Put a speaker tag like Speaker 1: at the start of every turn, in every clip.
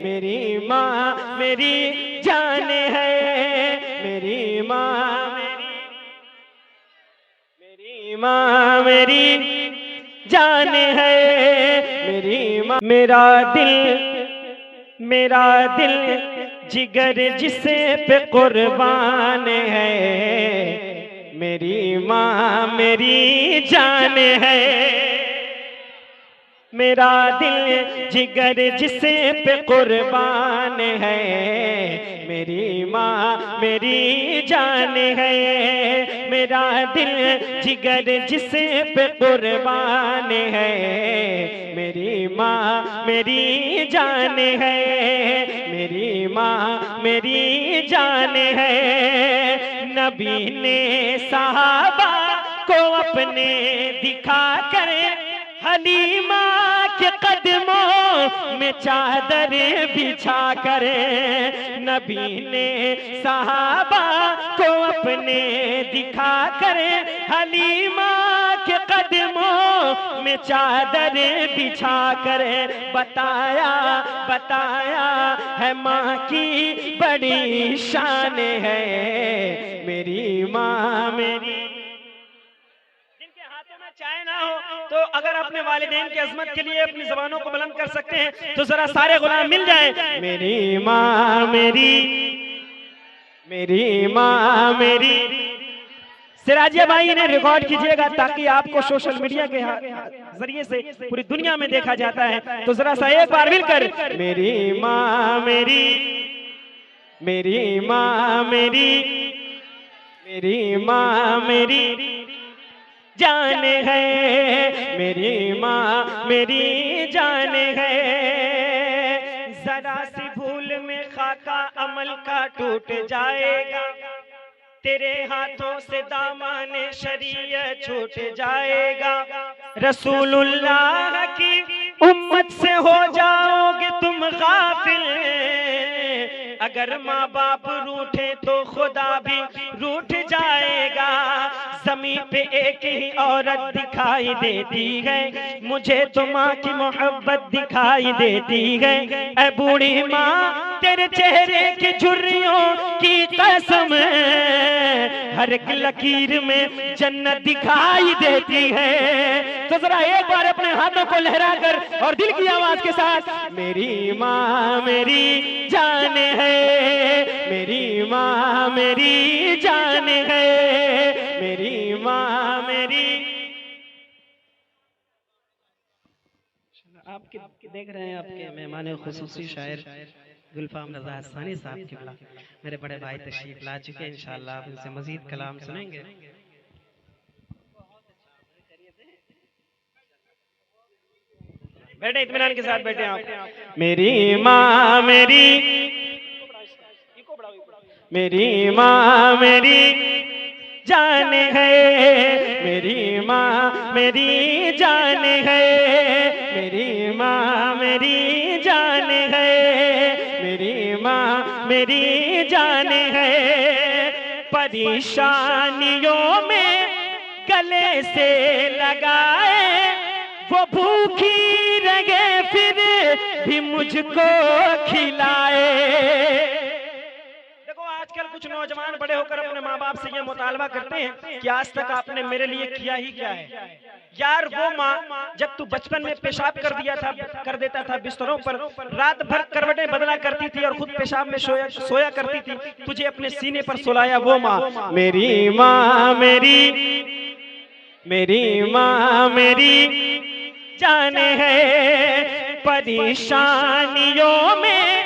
Speaker 1: मेरी माँ मेरी जान है, मेरी माँ मेरी माँ मेरी जान है, मेरी माँ। मेरा दिल जिगर जिसे पे कुर्बान है, मेरी माँ मेरी जान है। मेरा दिल जिगर जिसे पे कुर्बान है, मेरी माँ मेरी जान है। मेरा दिल जिगर जिसे पे कुर्बान है, मेरी माँ मेरी जान है, मेरी माँ मेरी जान है। नबी ने सहाबा को अपने दिखा कर हलीमा के कदमों में चादर बिछा कर, नबी ने सहाबा को अपने दिखा कर हलीमा के कदमों में चादर बिछा कर बताया है माँ की बड़ी शान है, मेरी माँ मेरी। चाहे ना हो तो अगर अपने वालिदैन की अजमत के लिए अपनी जबानों को बुलंद कर सकते हैं तो जरा सारे गुलाम मिल जाए। मेरी माँ मेरी, मेरी माँ मेरी। सिराजिया भाई ने रिकॉर्ड कीजिएगा ताकि आपको सोशल मीडिया के जरिए से पूरी दुनिया में देखा जाता है। तो जरा सा एक बार मिलकर मेरी माँ मेरी, मेरी माँ मेरी, मेरी माँ मेरी जान है, मेरी माँ मेरी जान है। जरा सी भूल में खाका अमल का टूट जाएगा, तेरे हाथों से दामन शरीयत छूट जाएगा। रसूलुल्लाह की उम्मत से हो जाओगे तुम गाफिल, अगर माँ बाप रूठे तो खुदा भी रूठ जाएगा। ज़मीन पे एक ही औरत दिखाई देती है, मुझे तो माँ की मोहब्बत दिखाई देती है। ऐ बूढ़ी माँ तेरे चेहरे की झुर्रियों की कसम, हर एक लकीर में जन्नत दिखाई देती है। तो जरा एक बार अपने हाथों को लहराकर और दिल की आवाज के साथ मेरी माँ मेरी जान है, मेरी माँ मेरी जान है, मेरी माँ मेरी। आपके देख रहे हैं आपके मेहमान खुसूसी शायर गुलफाम रज़ा हसानी साहब के बड़ा मेरे बड़े भाई तशरीफ ला चुके हैं। इंशाअल्लाह आप उनसे मजीद कलाम सुनेंगे। बैठे इत्मीनान के साथ बैठे आप। मेरी माँ मेरी, मेरी माँ मेरी जान है, मेरी माँ मेरी जान है, मेरी माँ मेरी जान है, मेरी माँ मेरी जान है। परेशानियों में गले से लगाए वो भूखी रहे फिर भी मुझको खिलाए। देखो आजकल कुछ नौजवान बड़े होकर अपने माँ बाप से ये मुतालबा करते हैं कि आज तक आपने मेरे लिए किया ही क्या है। यार वो माँ जब तू बचपन में पेशाब कर देता था बिस्तरों पर, रात भर करवटें बदला करती थी और खुद पेशाब में सोया करती थी, तुझे अपने सीने पर सुलाया वो माँ। मेरी माँ मेरी, मेरी माँ मेरी जान है। परेशानियों में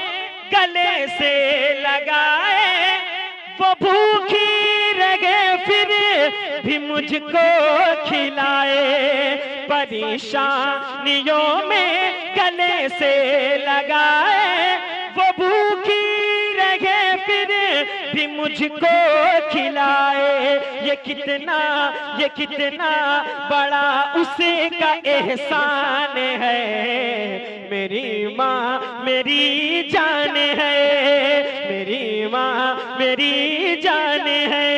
Speaker 1: गले से लगाए वो भूखी रहे फिर भी मुझको खिलाए। परेशानियों में गले से लगाए वो भूखी रहे फिर भी मुझको खिलाए। ये कितना बड़ा उसे का एहसान है, मेरी माँ मेरी जान है, मेरी माँ मेरी जान है,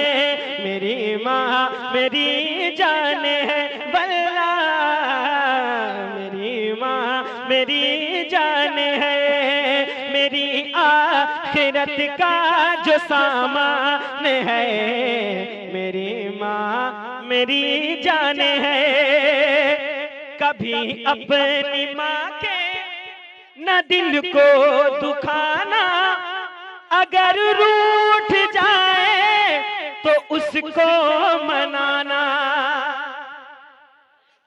Speaker 1: मेरी माँ मेरी जान है। वल्ला मेरी माँ मेरी जान है, आखिरत का जो सामान है, मेरी माँ मेरी जान है। कभी अपनी माँ के न दिल को दुखाना, अगर रूठ जाए तो उसको मनाना।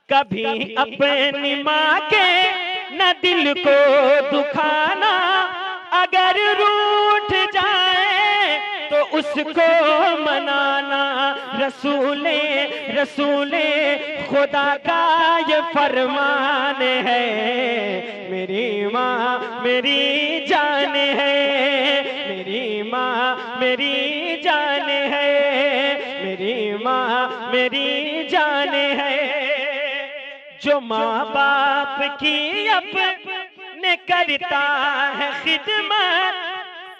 Speaker 1: कभी अपनी माँ के न दिल को दुखाना, अगर रूठ जाए तो उसको मनाना। रसूले रसूले खुदा का ये फरमान है, मेरी माँ मेरी जान है, मेरी माँ मेरी जान है, मेरी माँ मेरी जान है। जो माँ बाप की अपने करता है खिदमत,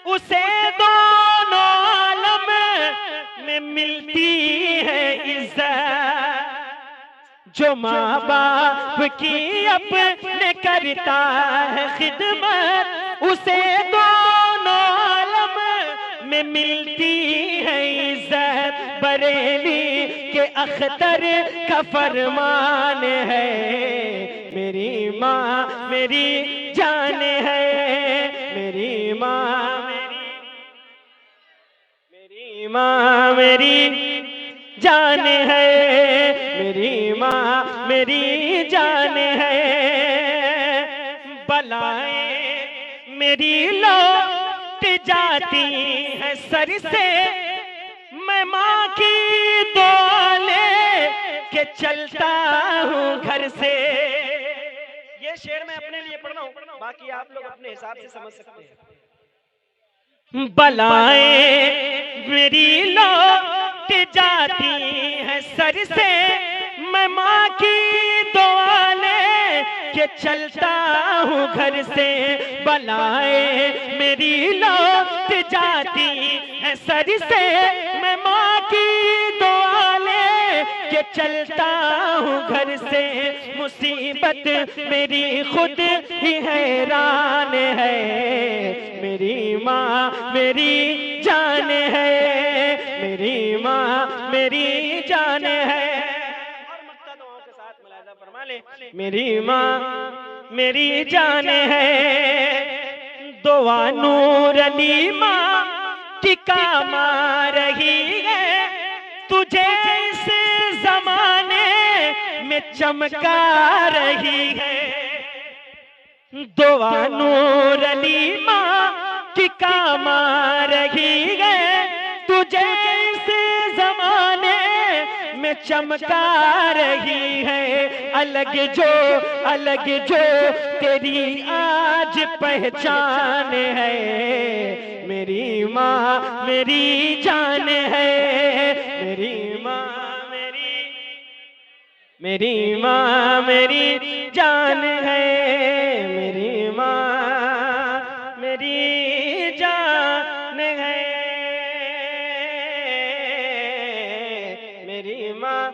Speaker 1: उसे दोनों आलम में मिलती है इज्जत। जो माँ बाप की अपने करता है खिदमत, उसे दोनों आलम में मिलती है इज्जत। बरेली के अख्तर का फरमान है, मेरी माँ मेरी जान है, मेरी माँ मेरी माँ मेरी जान है, मेरी माँ मेरी जान है। बलाएं मेरी लौट जाती है सर से, मैं माँ की दुआ ले के चलता हूँ घर से। ये शेर मैं अपने लिए पढ़ रहा हूँ, बाकी आप लोग अपने हिसाब से समझ सकते हैं। बलाएं मेरी लौट जाती है सर से, मैं माँ की दुआ ले के चलता हूँ घर से। बलाएं मेरी लौट जाती है सर से, मैं माँ की दुआ ले के चलता हूँ घर से। मुसीबत मेरी खुद ही हैरान है, मेरी माँ मेरी जान है, मेरी माँ मेरी जान है। और मक्ता दुआओं के साथ मुलाहिजा फरमा ले, मेरी माँ मेरी जान है। दुआ नूर अली माँ की काम आ रही है, तुझे इस जमाने में चमका रही है। दुआ नूर अली माँ की काम आ रही है, तुझे इस जमाने में चमका रही है। अलग जो तेरी आज पहचान है, मेरी माँ मेरी जान है, मेरी माँ मेरी माँ मेरी जान है, मेरी माँ मेरी जान है, मेरी माँ